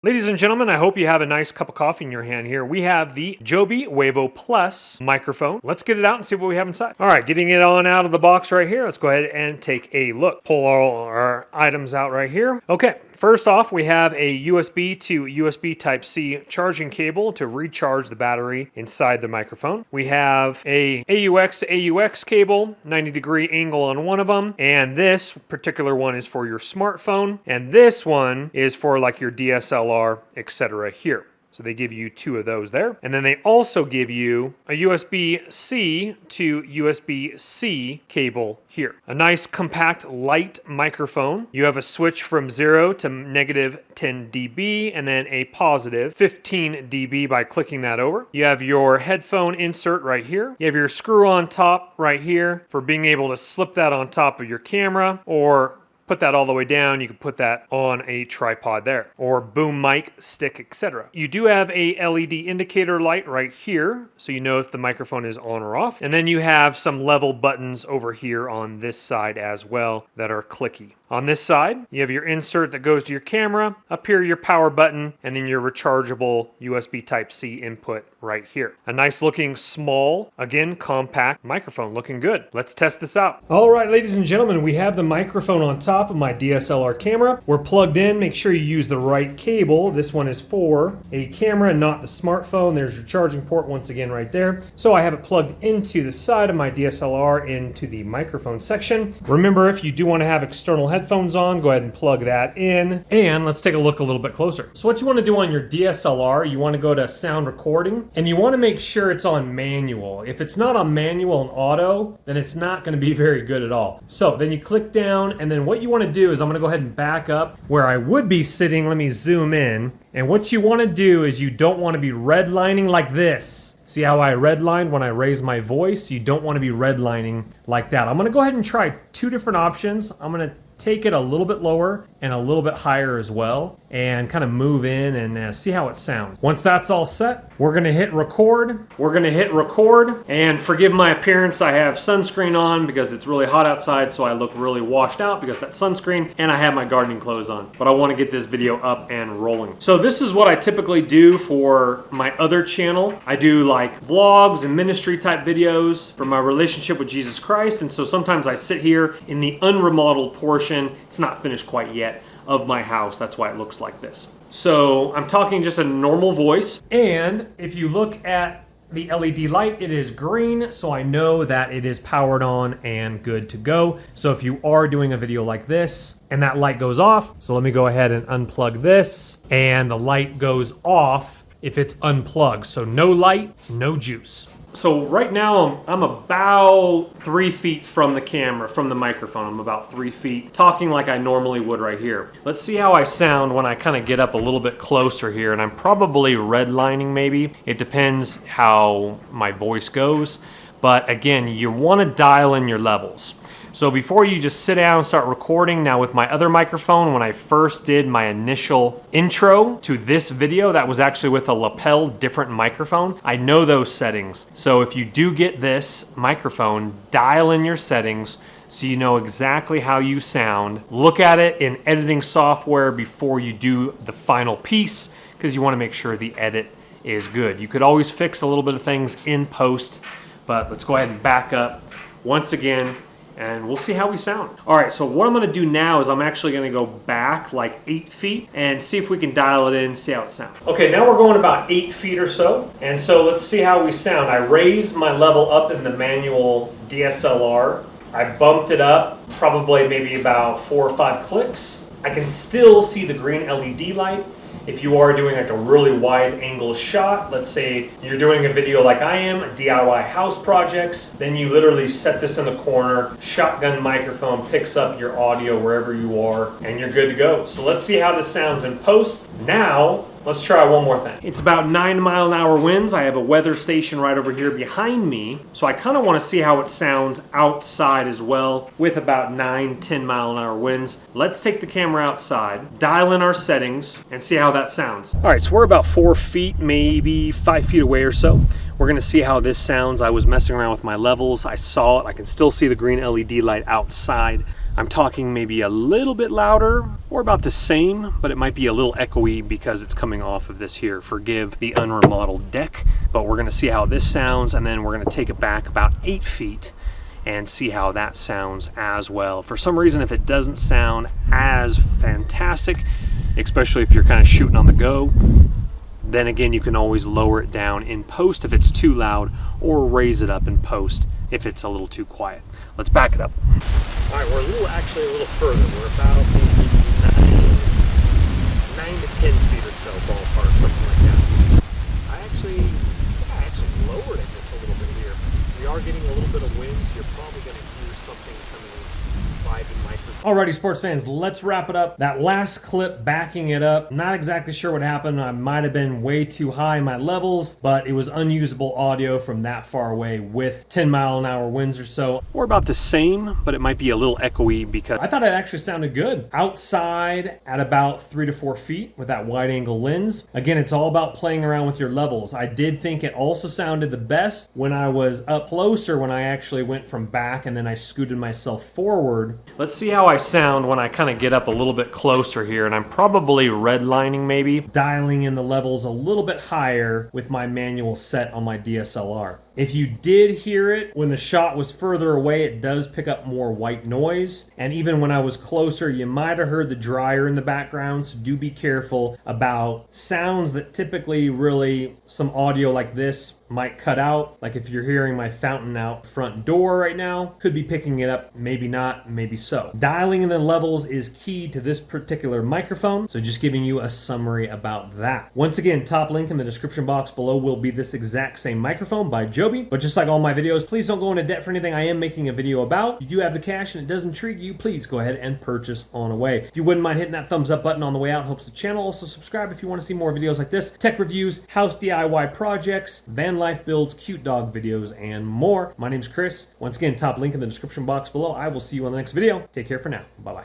Ladies and gentlemen, I hope you have a nice cup of coffee in your hand here. We have the Joby Wavo Plus microphone. Let's get it out and see what we have inside. All right, getting it on out of the box right here. Let's go ahead and take a look. Pull all our items out right here. Okay, first off, we have a USB to USB Type-C charging cable to recharge the battery inside the microphone. We have a AUX to AUX cable, 90-degree angle on one of them, and this particular one is for your smartphone, and this one is for like your DSLR, etc. here. So they give you two of those there. And then they also give you a USB-C to USB-C cable here. A nice compact light microphone. You have a switch from 0 to negative 10 dB and then a positive 15 dB by clicking that over. You have your headphone insert right here. You have your screw on top right here for being able to slip that on top of your camera, or put that all the way down. You can put that on a tripod there, or boom mic, stick, etc. You do have a LED indicator light right here, so you know if the microphone is on or off. And then you have some level buttons over here on this side as well that are clicky. On this side, you have your insert that goes to your camera, up here your power button, and then your rechargeable USB Type-C input right here. A nice looking small, again, compact microphone, looking good. Let's test this out. All right, ladies and gentlemen, we have the microphone on top of my DSLR camera. We're plugged in. Make sure you use the right cable. This one is for a camera, not the smartphone. There's your charging port once again right there. So I have it plugged into the side of my DSLR into the microphone section. Remember, if you do want to have external headphones on, go ahead and plug that in. And let's take a look a little bit closer. So what you want to do on your DSLR, you want to go to sound recording, and you want to make sure it's on manual. If it's not on manual and auto, then it's not going to be very good at all. So then you click down, and then what you want to do is I'm going to go ahead and back up where I would be sitting. Let me zoom in. And what you want to do is you don't want to be redlining like this. See how I redlined when I raise my voice? You don't want to be redlining like that. I'm going to go ahead and try two different options. I'm going to take it a little bit lower and a little bit higher as well, and kind of move in and see how it sounds. Once that's all set, we're gonna hit record. And forgive my appearance, I have sunscreen on because it's really hot outside, so I look really washed out because of that sunscreen, and I have my gardening clothes on. But I wanna get this video up and rolling. So this is what I typically do for my other channel. I do like vlogs and ministry type videos for my relationship with Jesus Christ, and so sometimes I sit here in the unremodeled portion. It's not finished quite yet of my house. That's why it looks like this. So I'm talking just a normal voice. And if you look at the LED light, it is green, so I know that it is powered on and good to go. So if you are doing a video like this and that light goes off, so let me go ahead and unplug this, and the light goes off if it's unplugged. So no light, no juice. So right now I'm about 3 feet from the camera, from the microphone. I'm about 3 feet, talking like I normally would right here. Let's see how I sound when I kind of get up a little bit closer here, and I'm probably redlining maybe. It depends how my voice goes, but again, you want to dial in your levels. So before you just sit down and start recording, now with my other microphone, when I first did my initial intro to this video, that was actually with a lapel different microphone. I know those settings. So if you do get this microphone, dial in your settings so you know exactly how you sound. Look at it in editing software before you do the final piece, because you want to make sure the edit is good. You could always fix a little bit of things in post, but let's go ahead and back up once again, and we'll see how we sound. All right, so what I'm gonna do now is I'm actually gonna go back like 8 feet and see if we can dial it in, see how it sounds. Okay, now we're going about 8 feet or so, and so let's see how we sound. I raised my level up in the manual DSLR. I bumped it up probably maybe about 4 or 5 clicks. I can still see the green LED light. If you are doing like a really wide angle shot, let's say you're doing a video like I am, DIY house projects, then you literally set this in the corner, shotgun microphone picks up your audio wherever you are, and you're good to go. So let's see how this sounds in post. Now, let's try one more thing. It's about 9-mile-an-hour winds. I have a weather station right over here behind me, so I kind of want to see how it sounds outside as well with about 9-10-mile-an-hour winds. Let's take the camera outside, dial in our settings, and see how that sounds. All right, so we're about 4 feet, maybe 5 feet away or so. We're gonna see how this sounds. I was messing around with my levels. I saw it. I can still see the green LED light outside. I'm talking maybe a little bit louder or about the same, but it might be a little echoey because it's coming off of this here. Forgive the unremodeled deck, but we're gonna see how this sounds, and then we're gonna take it back about 8 feet and see how that sounds as well. For some reason, if it doesn't sound as fantastic, especially if you're kind of shooting on the go, then again, you can always lower it down in post if it's too loud, or raise it up in post if it's a little too quiet. Let's back it up. All right, we're actually a little further. We're about maybe 9 to 10 feet or so, ballpark, something like that. I actually lowered it just a little bit here. We are getting a little bit of wind, so you're probably going to hear something coming by the microphone. Alrighty, sports fans, let's wrap it up. That last clip, backing it up, not exactly sure what happened. I might have been way too high in my levels, but it was unusable audio from that far away with 10-mile-an-hour winds or so. Or about the same, but it might be a little echoey because I thought it actually sounded good. Outside at about 3 to 4 feet with that wide angle lens. Again, it's all about playing around with your levels. I did think it also sounded the best when I was up closer, when I actually went from back and then I scooted myself forward. Let's see how I sound when I kind of get up a little bit closer here, and I'm probably redlining, maybe dialing in the levels a little bit higher with my manual set on my DSLR. If you did hear it when the shot was further away, it does pick up more white noise, and even when I was closer, you might have heard the dryer in the background, so do be careful about sounds that typically really some audio like this might cut out. Like if you're hearing my fountain out front door right now, could be picking it up, maybe not, maybe so. Dialing in the levels is key to this particular microphone, so just giving you a summary about that. Once again, top link in the description box below will be this exact same microphone by Joby, but just like all my videos, please don't go into debt for anything I am making a video about. If you do have the cash and it does intrigue you, please go ahead and purchase on away. If you wouldn't mind hitting that thumbs up button on the way out, it helps the channel. Also subscribe if you want to see more videos like this, tech reviews, house DIY projects, van life builds, cute dog videos, and more. My name's Chris. Once again, top link in the description box below. I will see you on the next video. Take care for now. Bye-bye.